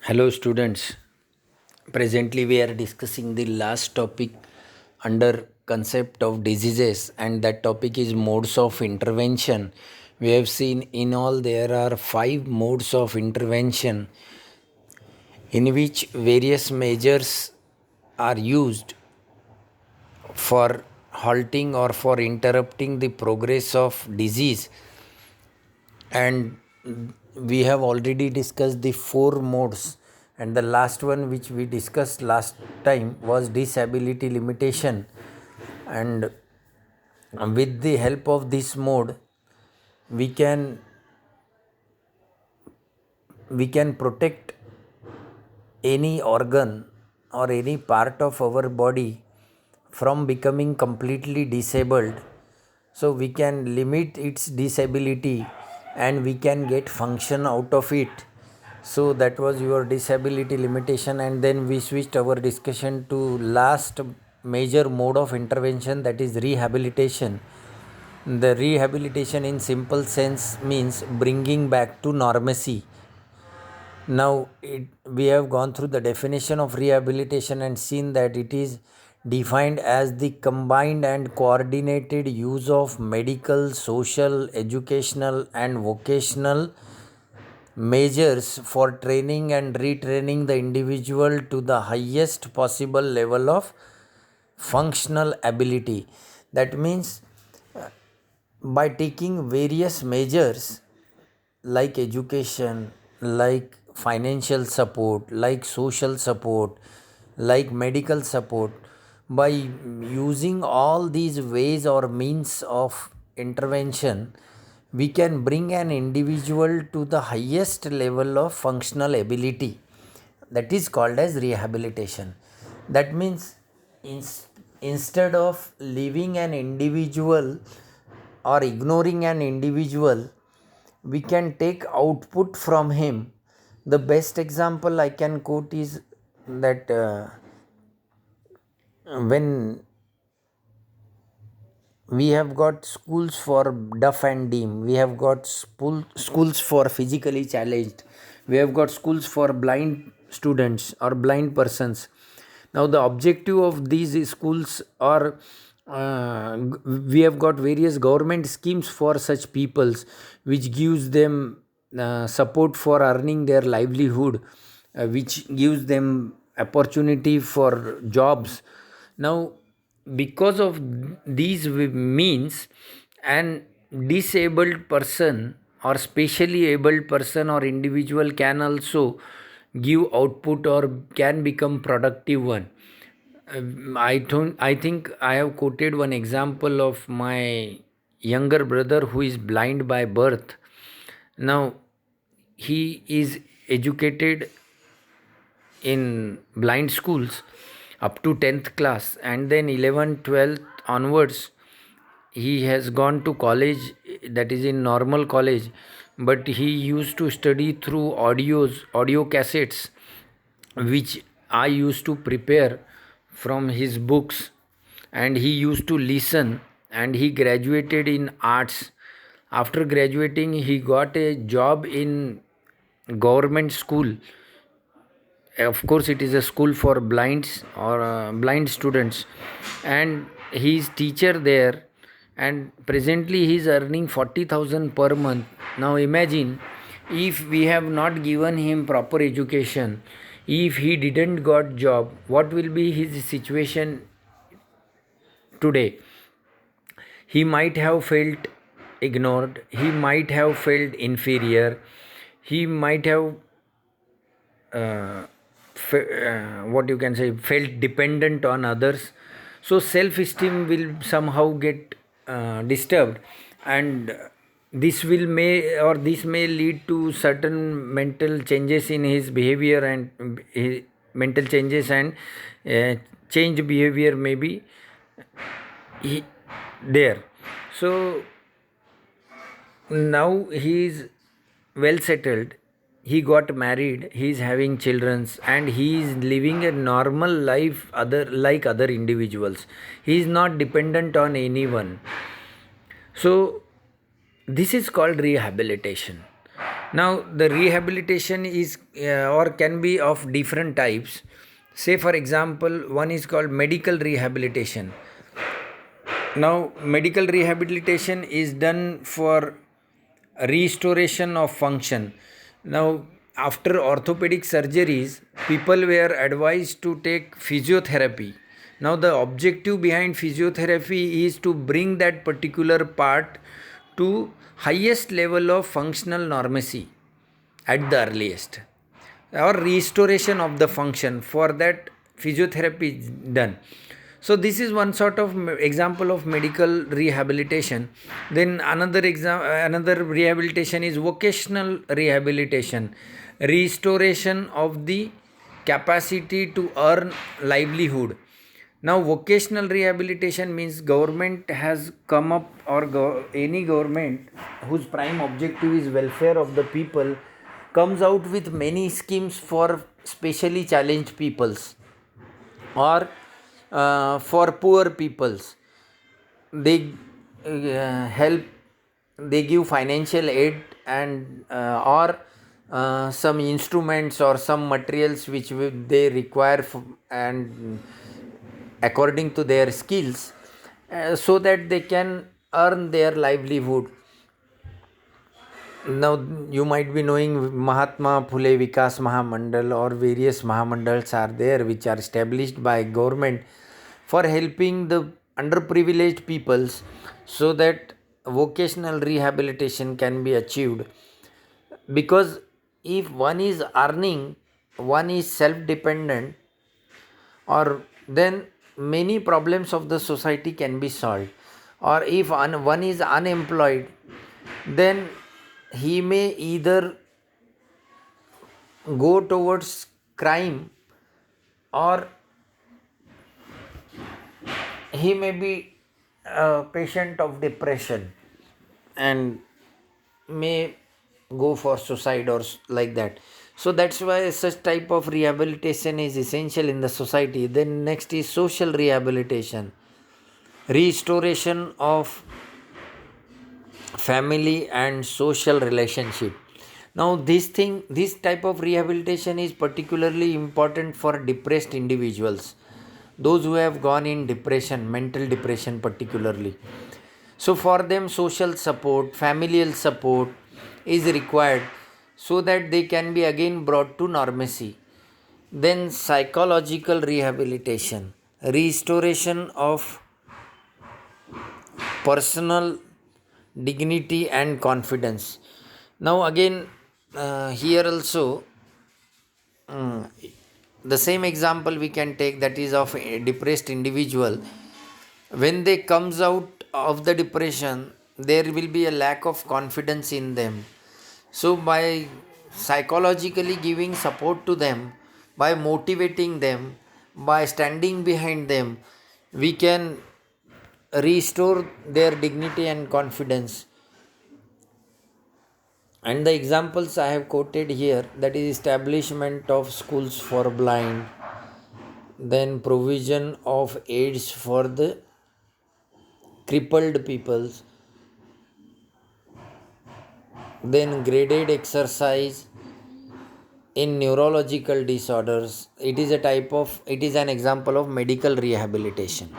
Hello, students. Presently, we are discussing the last topic under concept of diseases, and that topic is modes of intervention. We have seen in all there are five modes of intervention in which various measures are used for halting or for interrupting the progress of disease. And we have already discussed the four modes, and the last one which we discussed last time was disability limitation. And with the help of this mode, we can protect any organ or any part of our body from becoming completely disabled. So we can limit its disability and we can get function out of it. So that was your disability limitation, and then we switched our discussion to last major mode of intervention, that is rehabilitation. The rehabilitation in simple sense means bringing back to normalcy. Now, we have gone through the definition of rehabilitation and seen that it is defined as the combined and coordinated use of medical, social, educational, and vocational measures for training and retraining the individual to the highest possible level of functional ability. That means by taking various measures like education, like financial support, like social support, like medical support, by using all these ways or means of intervention, we can bring an individual to the highest level of functional ability. That is called as rehabilitation. That means instead of leaving an individual or ignoring an individual, we can take output from him. The best example I can quote is that when we have got schools for deaf and dumb, we have got schools for physically challenged, we have got schools for blind students or blind persons. Now the objective of these schools are, we have got various government schemes for such peoples which gives them support for earning their livelihood, which gives them opportunity for jobs. Now, because of these means, an disabled person or specially abled person or individual can also give output or can become productive one. I think I have quoted one example of my younger brother who is blind by birth. Now he is educated in blind schools up to 10th class, and then 11th 12th onwards he has gone to college, that is in normal college, but he used to study through audio cassettes which I used to prepare from his books, and he used to listen, and he graduated in arts. After graduating, he got a job in government school. Of course, it is a school for blinds or blind students, and he is teacher there, and presently he is earning 40,000 per month. Now imagine, if we have not given him proper education, if he didn't got job, what will be his situation today? He might have felt ignored, he might have felt inferior, he might have what you can say, felt dependent on others. So self esteem will somehow get disturbed, and this may lead to certain mental changes in his behavior, and his mental changes and change behavior may be he, there. So now he is well settled, he got married, he is having children, and he is living a normal life other like other individuals. He is not dependent on anyone. So this is called rehabilitation. Now, the rehabilitation is or can be of different types. Say, for example, one is called medical rehabilitation. Now, medical rehabilitation is done for restoration of function. Now, after orthopedic surgeries, people were advised to take physiotherapy. Now, the objective behind physiotherapy is to bring that particular part to highest level of functional normalcy at the earliest, or restoration of the function. For that, physiotherapy is done. So this is one sort of example of medical rehabilitation. Then another rehabilitation is vocational rehabilitation, restoration of the capacity to earn livelihood. Now, vocational rehabilitation means government has come up, or any government whose prime objective is welfare of the people comes out with many schemes for specially challenged peoples, or for poor peoples. They help, they give financial aid, and or some instruments or some materials which they require and according to their skills, so that they can earn their livelihood. Now, you might be knowing Mahatma Phule Vikas Mahamandal, or various Mahamandals are there which are established by government for helping the underprivileged peoples, so that vocational rehabilitation can be achieved. Because if one is earning, one is self dependent, or then many problems of the society can be solved. Or if one is unemployed, then he may either go towards crime, or he may be a patient of depression and may go for suicide or like that. So that's why such type of rehabilitation is essential in the society. Then next is social rehabilitation, restoration of family and social relationship. Now this type of rehabilitation is particularly important for depressed individuals, those who have gone in depression, mental depression particularly. So for them, social support, familial support is required, so that they can be again brought to normalcy. Then psychological rehabilitation, restoration of personal dignity and confidence. Now again, here also, mm, the same example we can take, that is of a depressed individual. When they comes out of the depression, there will be a lack of confidence in them. So by psychologically giving support to them, by motivating them, by standing behind them, we can restore their dignity and confidence. And the examples I have quoted here, that is establishment of schools for blind, then provision of aids for the crippled peoples, then graded exercise in neurological disorders. It is an example of medical rehabilitation.